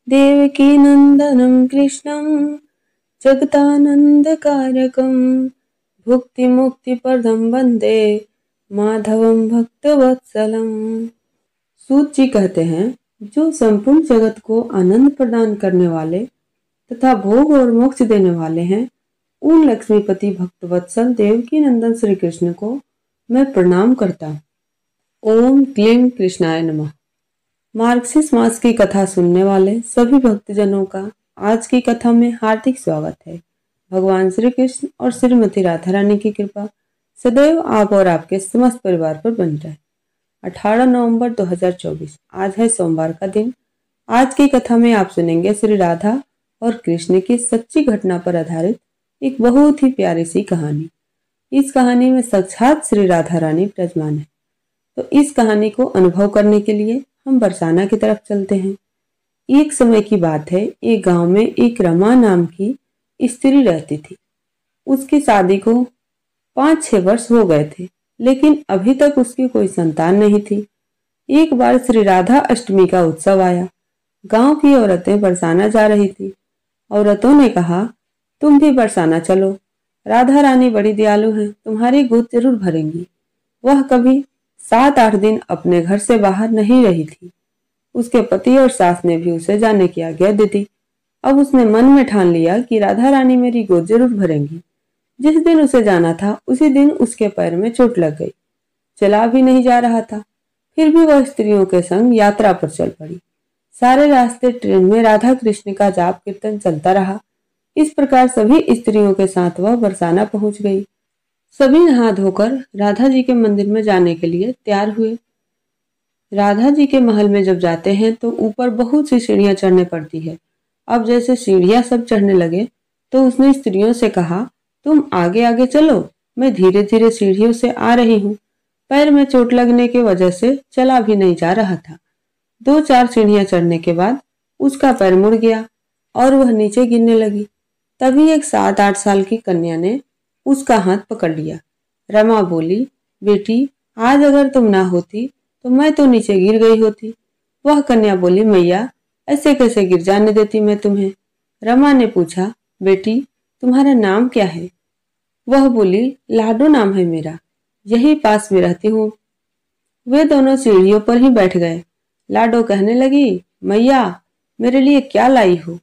देवकी नंदनं कृष्णं जगदानंदकारकं भुक्ति मुक्तिप्रदं वंदे माधवं भक्तवत्सलम। सूत जी कहते हैं, जो संपूर्ण जगत को आनंद प्रदान करने वाले तथा भोग और मोक्ष देने वाले हैं, उन लक्ष्मीपति भक्तवत्सल देवकी नंदन श्री कृष्ण को मैं प्रणाम करता हूँ। ओम क्लीं कृष्णाय नमः। मार्गशीर्ष मास की कथा सुनने वाले सभी भक्तजनों का आज की कथा में हार्दिक स्वागत है। भगवान श्री कृष्ण और श्रीमती राधा रानी की कृपा सदैव आप और आपके समस्त परिवार पर बन रहे। 18 नवंबर 2024 आज है सोमवार का दिन। आज की कथा में आप सुनेंगे श्री राधा और कृष्ण की सच्ची घटना पर आधारित एक बहुत ही प्यारी सी कहानी। इस कहानी में साक्षात श्री राधा रानी विराजमान है। तो इस कहानी को अनुभव करने के लिए हम बरसाना की तरफ चलते हैं। एक समय की बात है, एक गांव में एक रमा नाम की स्त्री रहती थी। उसकी शादी को 5-6 वर्ष हो गए थे, लेकिन अभी तक उसकी कोई संतान नहीं थी। एक बार श्री राधा अष्टमी का उत्सव आया। गांव की औरतें बरसाना जा रही थी। औरतों ने कहा, तुम भी बरसाना चलो, राधा रानी बड़ी दयालु हैं, तुम्हारी गोद जरूर भरेंगी। वह कभी 7-8 दिन अपने घर से बाहर नहीं रही थी। उसके पति और सास ने भी उसे जाने की आज्ञा दे दी। अब उसने मन में ठान लिया कि राधा रानी मेरी गोद जरूर भरेंगी। जिस दिन उसे जाना था उसी दिन उसके पैर में चोट लग गई। चला भी नहीं जा रहा था। फिर भी वह स्त्रियों के संग यात्रा पर चल पड़ी। सारे रास्ते ट्रेन में राधा कृष्ण का जाप कीर्तन चलता रहा। इस प्रकार सभी स्त्रियों के साथ वह बरसाना पहुंच गई। सभी नहा धोकर राधा जी के मंदिर में जाने के लिए तैयार हुए। राधा जी के महल में जब जाते हैं तो ऊपर बहुत सी सीढ़ियां चढ़ने पड़ती है। अब जैसे सीढ़ियां सब चढ़ने लगे तो उसने स्त्रियों से कहा, तुम आगे आगे चलो, मैं धीरे धीरे सीढ़ियों से आ रही हूँ। पैर में चोट लगने की वजह से चला भी नहीं जा रहा था। 2-4 सीढ़ियां चढ़ने के बाद उसका पैर मुड़ गया और वह नीचे गिरने लगी। तभी एक 7-8 साल की कन्या ने उसका हाथ पकड़ लिया। रमा बोली, बेटी, आज अगर तुम ना होती तो मैं तो नीचे गिर गई होती। वह कन्या बोली, मैया, ऐसे कैसे गिर जाने देती मैं तुम्हें। रमा ने पूछा, बेटी, तुम्हारा नाम क्या है। वह बोली, लाडो नाम है मेरा, यही पास में रहती हूँ। वे दोनों सीढ़ियों पर ही बैठ गए। लाडो कहने लगी, मैया, मेरे लिए क्या लाई हो।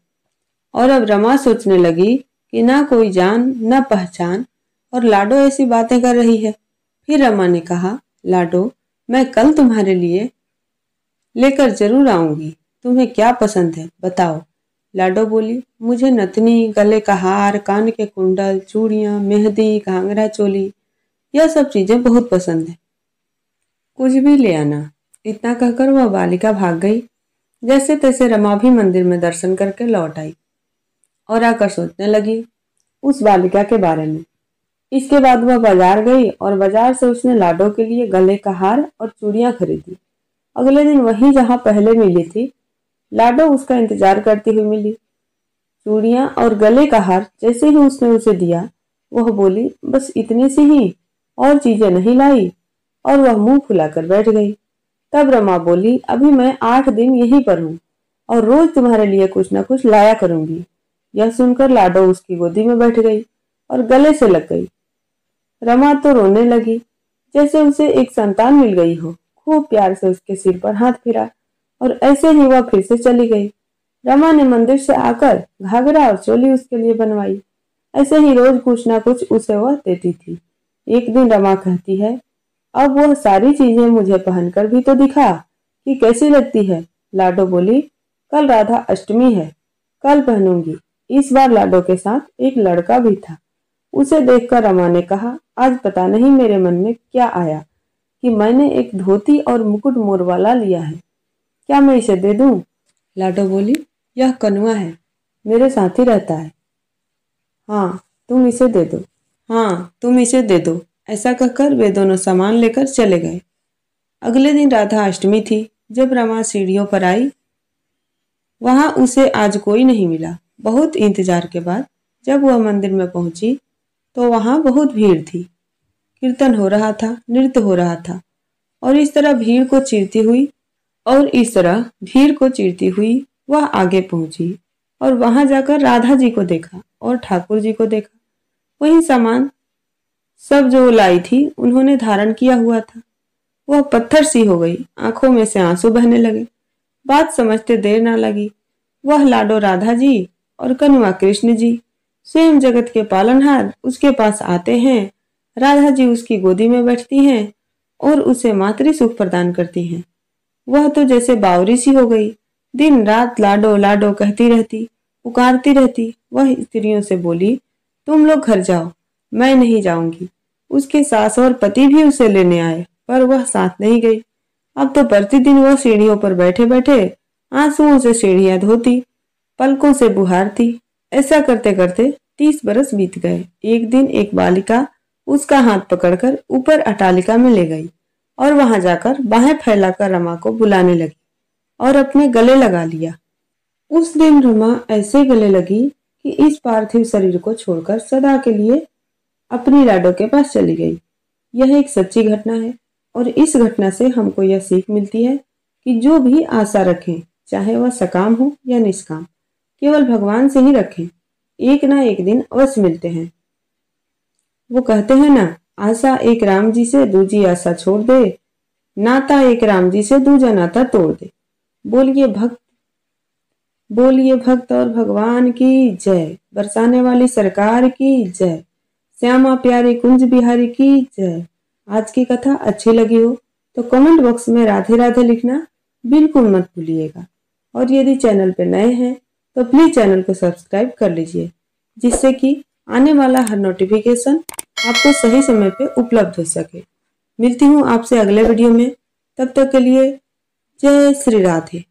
और अब रमा सोचने लगी कि ना कोई जान न पहचान और लाडो ऐसी बातें कर रही है। फिर रमा ने कहा, लाडो, मैं कल तुम्हारे लिए लेकर जरूर आऊंगी। तुम्हें क्या पसंद है बताओ। लाडो बोली, मुझे नथनी, गले का हार, कान के कुंडल, चूड़ियां, मेहंदी, घाघरा चोली, यह सब चीजें बहुत पसंद है, कुछ भी ले आना। इतना कहकर वह बालिका भाग गई। जैसे तैसे रमा भी मंदिर में दर्शन करके लौट आई और आकर सोचने लगी उस बालिका के बारे में। इसके बाद वह बाजार गई और बाजार से उसने लाडो के लिए गले का हार और चूड़ियां खरीदी। अगले दिन वहीं जहां पहले मिली थी, लाडो उसका इंतजार करती हुई मिली। चूड़ियां और गले का हार जैसे ही उसने उसे दिया, वह बोली, बस इतने से ही, और चीजें नहीं लाई, और वह मुंह फुलाकर बैठ गई। तब रमा बोली, अभी मैं 8 दिन यहीं पर हूँ और रोज तुम्हारे लिए कुछ न कुछ लाया करूंगी। यह सुनकर लाडो उसकी गोदी में बैठ गई और गले से लग गई। रमा तो रोने लगी जैसे उसे एक संतान मिल गई हो। खूब प्यार से उसके सिर पर हाथ फिरा और ऐसे ही वह फिर से चली गई। रमा ने मंदिर से आकर घाघरा और चोली उसके लिए बनवाई। ऐसे ही रोज कुछ ना कुछ उसे वह देती थी। एक दिन रमा कहती है, अब वह सारी चीजें मुझे पहनकर भी तो दिखा कि कैसी लगती है। लाडो बोली, कल राधा अष्टमी है, कल पहनूंगी। इस बार लाडो के साथ एक लड़का भी था। उसे देखकर रमा ने कहा, आज पता नहीं मेरे मन में क्या आया कि मैंने एक धोती और मुकुट मोर वाला लिया है, क्या मैं इसे दे दूं? लाडो बोली, यह कनुआ है, मेरे साथ ही रहता है। हाँ, तुम इसे दे दो। हाँ, तुम इसे दे दो। ऐसा कहकर वे दोनों सामान लेकर चले गए। अगले दिन राधा अष्टमी थी। जब रमा सीढ़ियों पर आई, वहां उसे आज कोई नहीं मिला। बहुत इंतजार के बाद जब वह मंदिर में पहुंची तो वहां बहुत भीड़ थी। कीर्तन हो रहा था, नृत्य हो रहा था और इस तरह भीड़ को चीरती हुई वह आगे पहुंची और वहां जाकर राधा जी को देखा और ठाकुर जी को देखा। वही सामान सब जो लाई थी उन्होंने धारण किया हुआ था। वह पत्थर सी हो गई, आंखों में से आंसू बहने लगे। बात समझते देर ना लगी। वह लाडो राधा जी और कनुआ कृष्ण जी, स्वयं जगत के पालनहार, उसके पास आते हैं। राधा जी उसकी गोदी में बैठती हैं और उसे मातृ सुख प्रदान करती हैं। वह तो जैसे बावरी सी हो गई, दिन रात लाडो लाडो कहती रहती, पुकारती रहती। वह स्त्रियों से बोली, तुम लोग घर जाओ, मैं नहीं जाऊंगी। उसके सास और पति भी उसे लेने आए, पर वह साथ नहीं गई। अब तो प्रतिदिन वह सीढ़ियों पर बैठे बैठे आंसुओं से सीढ़ियां धोती, पलकों से बुहारती। ऐसा करते करते 30 बरस बीत गए। एक दिन एक बालिका उसका हाथ पकड़कर ऊपर अटालिका में ले गई और वहां जाकर बाहें फैलाकर रमा को बुलाने लगी और अपने गले लगा लिया। उस दिन रमा ऐसे गले लगी कि इस पार्थिव शरीर को छोड़कर सदा के लिए अपनी लाडो के पास चली गई। यह एक सच्ची घटना है और इस घटना से हमको यह सीख मिलती है कि जो भी आशा रखें, चाहे वह सकाम हो या निष्काम, केवल भगवान से ही रखें। एक ना एक दिन अवश्य मिलते हैं। वो कहते हैं ना, आशा एक राम जी से दूजी आशा छोड़ दे, नाता एक राम जी से दूजा नाता तोड़ दे। बोलिए भक्त और भगवान की जय, बरसाने वाली सरकार की जय, श्यामा प्यारे कुंज बिहारी की जय। आज की कथा अच्छी लगी हो तो कमेंट बॉक्स में राधे राधे लिखना बिल्कुल मत भूलिएगा। और यदि चैनल पर नए हैं तो प्लीज चैनल को सब्सक्राइब कर लीजिए, जिससे कि आने वाला हर नोटिफिकेशन आपको सही समय पे उपलब्ध हो सके। मिलती हूँ आपसे अगले वीडियो में, तब तक के लिए जय श्री राधे।